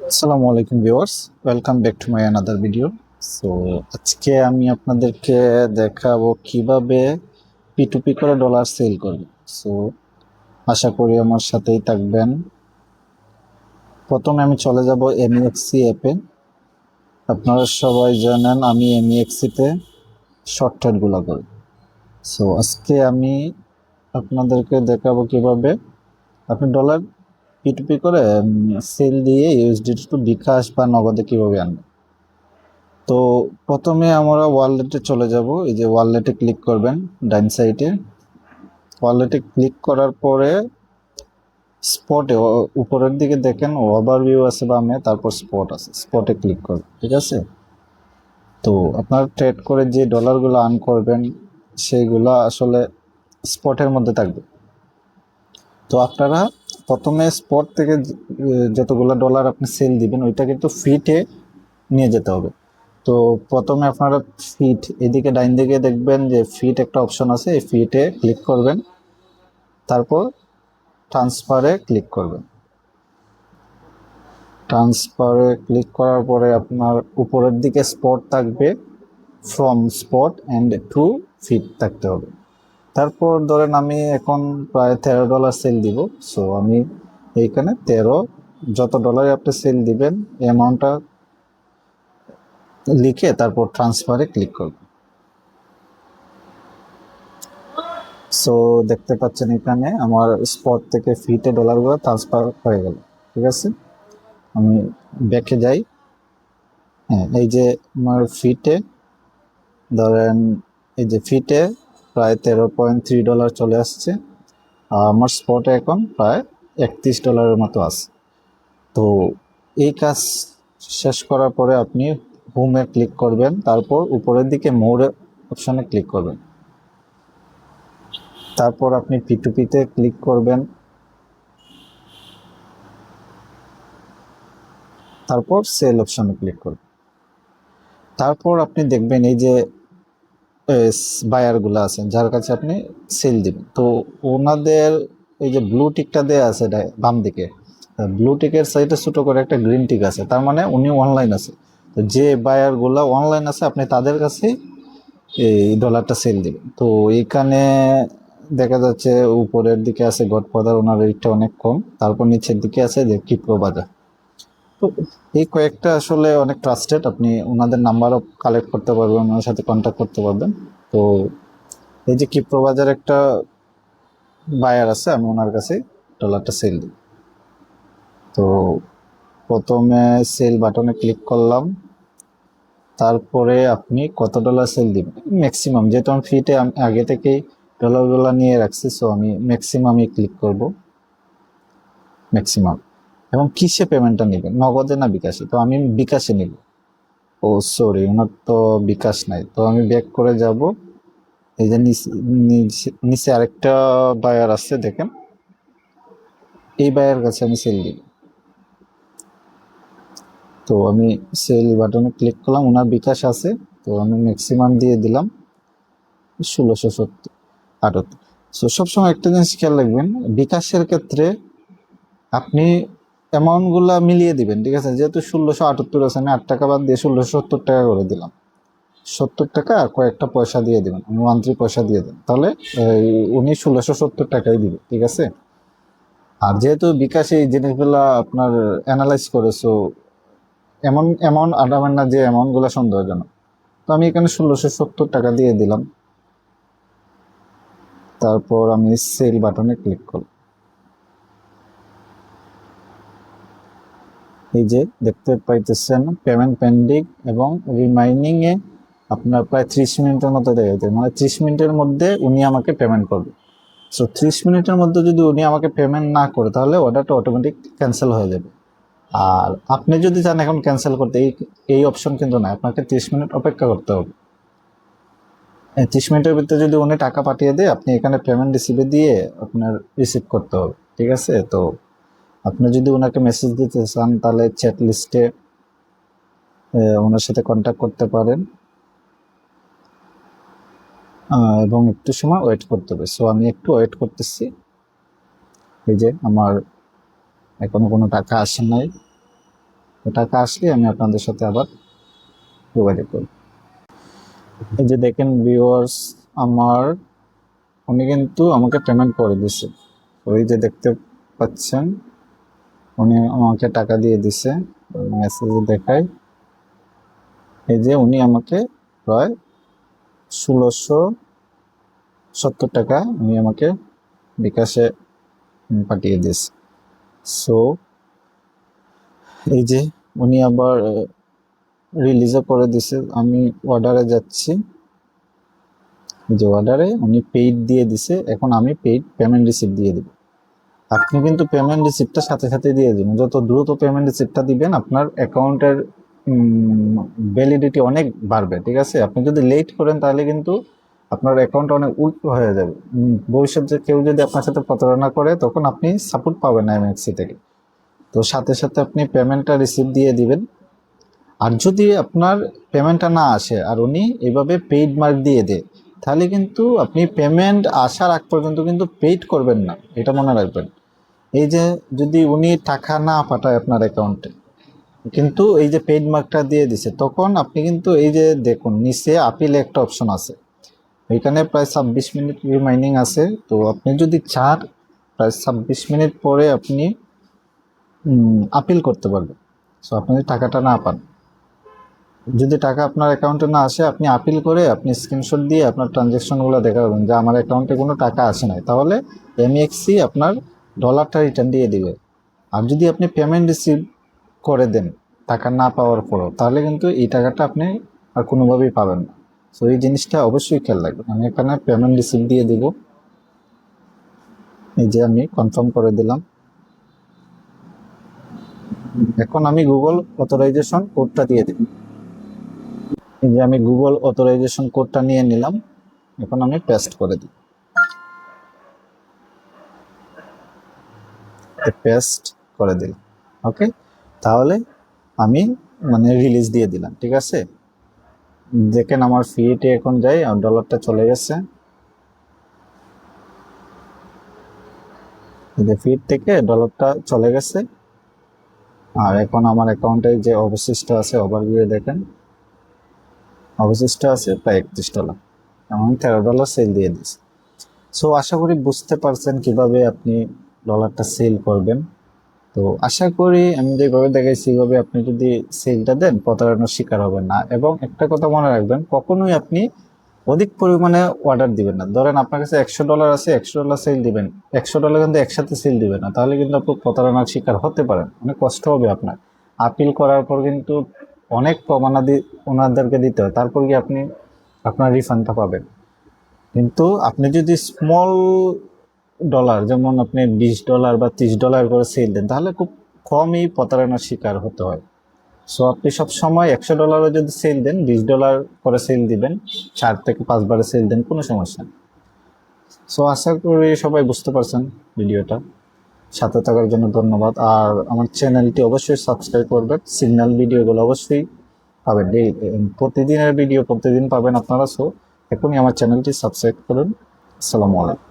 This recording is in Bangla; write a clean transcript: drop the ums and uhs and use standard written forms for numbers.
আসসালামু আলাইকুম viewers, welcome back to my another video. So আজকে আমি আপনাদেরকে দেখাবো কিভাবে P2P করে ডলার সেল করবে। সো আশা করি আমার সাথেই থাকবেন। প্রথমে আমি চলে যাব MEXC অ্যাপে। আপনারা সবাই জানেন আমি MEXC তে শর্ট ট্রেডগুলো করি। সো আজকে আমি আপনাদেরকে দেখাবো কিভাবে আপনি ডলার P2P করে সেল দিয়ে USDT টু বিকাশ বা নগদে কিভাবে আনবেন। তো প্রথমে আমরা ওয়ালেটে চলে যাব। এই যে ওয়ালেটে ক্লিক করবেন ডাইন সাইডে। ওয়ালেটে ক্লিক করার পরে স্পটে উপরের দিকে দেখেন ওভারভিউ আছে বামে, তারপর স্পট আছে, স্পটে ক্লিক করবেন। ঠিক আছে, তো আপনার ট্রেড করে যে ডলারগুলো আর্ন করবেন সেইগুলো আসলে স্পটের মধ্যে থাকবে। তো আপনারা প্রথমে স্পট থেকে যতগুলো ডলার আপনি সেল দিবেন ওইটা কিন্তু ফিটে নিয়ে যেতে হবে। তো প্রথমে আপনারা ফিট, এদিকে ডাইন দিকে দেখবেন যে ফিট একটা অপশন আছে, এই ফিটে ক্লিক করবেন, তারপর ট্রান্সফারে ক্লিক করবেন। ট্রান্সফারে ক্লিক করার পরে আপনার উপরের দিকে স্পট থাকবে, from spot and to fit থাকতে হবে। তারপর ধরেন আমি এখন প্রায় $13 সেল দিব। সো আমি এইখানে 13, যত ডলারে আপনি সেল দিবেন অ্যামাউন্টটা লিখে তারপর ট্রান্সফারে ক্লিক করবেন। সো দেখতে পাচ্ছেন এখানে আমার স্পট থেকে ফিটে ডলারগুলো ট্রান্সফার হয়ে গেল। ঠিক আছে, আমি ব্যাকে যাই। হ্যাঁ, এই যে আমার ফিটে ধরেন, এই যে ফিটে প্রায় $13.3 চলে আসছে, আর আমার স্পটে এখন প্রায় $31 মতো আছে। তো এই কাজ শেষ করার পরে আপনি হোমে ক্লিক করবেন, তারপর উপরের দিকে মোর অপশানে ক্লিক করবেন, তারপর আপনি P2P-তে ক্লিক করবেন, তারপর সেল অপশানে ক্লিক করবেন। তারপর আপনি দেখবেন এই যে বায়ারগুলো আছেন যার কাছে আপনি সেল দিবেন, তো ওনাদের এই যে ব্লু টিকটা দেওয়া আছে বাম দিকে, ব্লু টিকের সাইডে ছোটো করে একটা গ্রিন টিক আছে, তার মানে উনি অনলাইন আছে। তো যে বায়ারগুলো অনলাইন আছে আপনি তাদের কাছে এই ডলারটা সেল দিবেন। তো এইখানে দেখা যাচ্ছে উপরের দিকে আছে গডফাদার, ওনার রেটটা অনেক কম, তারপর নিচের দিকে আছে যে ক্রিপ্টো বাজার। তো এই কয়েকটা আসলে অনেক ট্রাস্টেড, আপনি ওনাদের নাম্বারও কালেক্ট করতে পারবেন, ওনার সাথে কন্ট্যাক্ট করতে পারবেন। তো এই যে ক্রিপ্টো বাজার একটা বায়ার আছে, আমি ওনার কাছে ডলারটা সেল দিই। তো প্রথমে সেল বাটনে ক্লিক করলাম, তারপরে আপনি কত ডলার সেল দিবেন ম্যাক্সিমাম, যেহেতু আমি ফিটে আগে থেকেই ডলারগুলো নিয়ে রাখছি, সো আমি ম্যাক্সিমামই ক্লিক করব, ম্যাক্সিমাম। এবং কিসে পেমেন্টটা নেবেন, নগদে না বিকাশে? তো আমি বিকাশে নিব। ও সরি, ওনার তো বিকাশ নাই, তো আমি ব্যাক করে যাব। এই যে নিচে আরেকটা বায়ার আছে দেখেন, এই বায়ার কাছে আমি সেল দিব। তো আমি সেল বাটনে ক্লিক করলাম, ওনার বিকাশ আছে, তো আমি ম্যাক্সিমাম দিয়ে দিলাম 1678। সো সবসময় একটা জিনিস খেয়াল রাখবেন, বিকাশের ক্ষেত্রে আপনি অ্যামাউন্টগুলো মিলিয়ে দিবেন। ঠিক আছে, যেহেতু 1678 আছে, আমি 8 টাকা বাদ দিয়ে 1670 টাকা করে দিলাম। 70 টাকা আর কয়েকটা পয়সা দিয়ে দেবেন, 13 পয়সা দিয়ে দেন, তাহলে উনি 1670 টাকাই দিবে। ঠিক আছে, আর যেহেতু বিকাশে এই জিনিসগুলা আপনার অ্যানালাইজ করে, সো এমন অ্যামাউন্ট আনাবেন না যে অ্যামাউন্টগুলো সন্দেহজনক। তো আমি এখানে 1670 টাকা দিয়ে দিলাম, তারপর আমি সেল বাটনে ক্লিক করলাম। এই যে দেখতে পাইতেছেন পেমেন্ট পেন্ডিং এবং রিমাইনিং এ আপনার প্রায় 30 মিনিটের মতো দেখাইতে, মানে 30 মিনিটের মধ্যে উনি আমাকে পেমেন্ট করবে। সো 30 মিনিটের মধ্যে যদি উনি আমাকে পেমেন্ট না করে তাহলে অর্ডারটা অটোমেটিক ক্যান্সেল হয়ে যাবে। আর আপনি যদি চান এখন ক্যান্সেল করতে, এই অপশন কিন্তু না, আপনাকে 30 মিনিট অপেক্ষা করতে হবে। 30 মিনিটের ভিতরে যদি উনি টাকা পাঠিয়ে দেয়, আপনি এখানে পেমেন্ট রিসিভে দিয়ে আপনার রিসিভ করতে হবে। ঠিক আছে, তো আপনি যদি ওনাকে মেসেজ দিতে চান তাহলে চ্যাট লিস্টে ওনার সাথে কন্ট্যাক্ট করতে পারেন, এবং একটু সময় ওয়েট করতে হবে। সো আমি একটু ওয়েট করতেছি। এই যে আমার এখনো কোনো টাকা আসে নাই, টাকা আসলে আমি আপনাদের সাথে আবার যোগাযোগ করব। এই যে দেখেন ভিউয়ার্স, উনি কিন্তু আমাকে পেমেন্ট করে দিছে। ওই যে দেখতে পাচ্ছেন উনি আমাকে টাকা দিয়ে দিছে, মেসেজে দেখায় এই যে উনি আমাকে প্রায় 1670 টাকা উনি আমাকে বিকাশে পাঠিয়ে দিয়েছে। সো এই যে উনি আবার রিলিজও করে দিছে। আমি অর্ডারে যাচ্ছি, যে অর্ডারে উনি পেইড দিয়ে দিছে, এখন আমি পেইড পেমেন্ট রিসিপ্ট দিয়ে দিব। আপনি কিন্তু পেমেন্ট রিসিপ্টটা সাথে সাথে দিয়ে দিবেন। যত দ্রুত পেমেন্ট রিসিপ্টটা দিবেন আপনার অ্যাকাউন্টের ভ্যালিডিটি অনেক বাড়বে, ঠিক আছে। আপনি যদি লেট করেন তাহলে কিন্তু আপনার অ্যাকাউন্ট অনেক উল্টো হয়ে যাবে। ভবিষ্যতে কেউ যদি আপনার সাথে প্রতারণা করে তখন আপনি সাপোর্ট পাবেন না এমএক্সি থেকে। তো সাথে সাথে আপনি পেমেন্টটা রিসিপ্ট দিয়ে দিবেন। আর যদি আপনার পেমেন্টটা না আসে আর উনি এইভাবে পেইড মার্ক দিয়ে দেয়, তাহলে কিন্তু আপনি পেমেন্ট আসার আগ পর্যন্ত কিন্তু পেইড করবেন না, এটা মনে রাখবেন। এই যে যদি উনি টাকা না পাঠায় আপনার অ্যাকাউন্টে, কিন্তু এই যে পেইড মার্কটা দিয়ে দিছে, তখন আপনি কিন্তু এই যে দেখুন নিচে আপিল একটা অপশন আছে, এখানে প্রায় 26 মিনিট রিমাইনিং আছে। তো আপনি যদি চান প্রায় 26 মিনিট পরে আপনি আপিল করতে পারবেন। সো আপনি যদি টাকাটা না পান, যদি টাকা আপনার অ্যাকাউন্টে না আসে, আপনি আপিল করে আপনি স্ক্রিনশট দিয়ে আপনার ট্রানজ্যাকশনগুলো দেখাবেন যে আমার অ্যাকাউন্টে কোনো টাকা আসে নাই, তাহলে এমএক্সি আপনার ডলারটা রিটার্ন দিয়ে দিবে। আর যদি আপনি পেমেন্ট রিসিভ করে দেন টাকা না পাওয়ার পরও, তাহলে কিন্তু এই টাকাটা আপনি আর কোনোভাবেই পাবেন না। সো এই জিনিসটা অবশ্যই খেয়াল রাখবেন। আমি এখানে পেমেন্ট রিসিভ দিয়ে দিব, এই যে আমি কনফার্ম করে দিলাম। এখন আমি গুগল অথরাইজেশন কোডটা দিয়ে দিব। এই যে আমি গুগল অথরাইজেশন কোডটা নিয়ে নিলাম, এখন আমি পেস্ট করে দিই। পেস্ট করে দিলাম, ওকে। তাহলে আমি রিলিজ দিয়ে দিলাম, ঠিক আছে। দেখেন আমার ফিটে এখন যাই, আর ডলারটা চলে গেছে। ফিট থেকে ডলারটা চলে গেছে। আর এখন আমার অ্যাকাউন্টে যে অবশিষ্ট আছে ওভারভিউ দেখেন, অবশিষ্ট আছে প্রায় $31, এমন $13 সেল দিয়ে দিচ্ছে। সো আশা করি বুঝতে পারছেন কিভাবে আপনি ডলারটা সেল করবেন। তো আশা করি আমি যেভাবে দেখাইছি এইভাবে আপনি যদি সেলটা দেন প্রতারণার শিকার হবেন না। এবং একটা কথা মনে রাখবেন, কখনোই আপনি অধিক পরিমাণে অর্ডার দিবেন না। ধরেন আপনার কাছে $100 আছে, $100 সেল দিবেন, $100 কিন্তু একসাথে সেল দিবেন না, তাহলে কিন্তু আপনি প্রতারণার শিকার হতে পারেন, অনেক কষ্ট হবে আপনার। আপিল করার পর কিন্তু অনেক প্রমাণাদি ওনাদেরকে দিতে হয়, তারপর কি আপনি আপনার রিফান্ডটা পাবেন। কিন্তু আপনি যদি স্মল ডলার, যেমন আপনি $20 বা $30 করে সেল দেন, তাহলে খুব কমই প্রতারণার শিকার হতে হয়। সো আপনি সবসময় $100 যদি সেল দেন, $20 করে সেল দিবেন, 4 থেকে 5 বারে সেল দেন, কোনো সমস্যা নেই। সো আশা করি সবাই বুঝতে পারছেন ভিডিওটা। সাথে থাকার জন্য ধন্যবাদ। আর আমার চ্যানেলটি অবশ্যই সাবস্ক্রাইব করবেন, সিগন্যাল ভিডিওগুলো অবশ্যই পাবেন, প্রতিদিনের ভিডিও প্রতিদিন পাবেন আপনারা। সো এখনই আমার চ্যানেলটি সাবস্ক্রাইব করুন। আসসালামু আলাইকুম।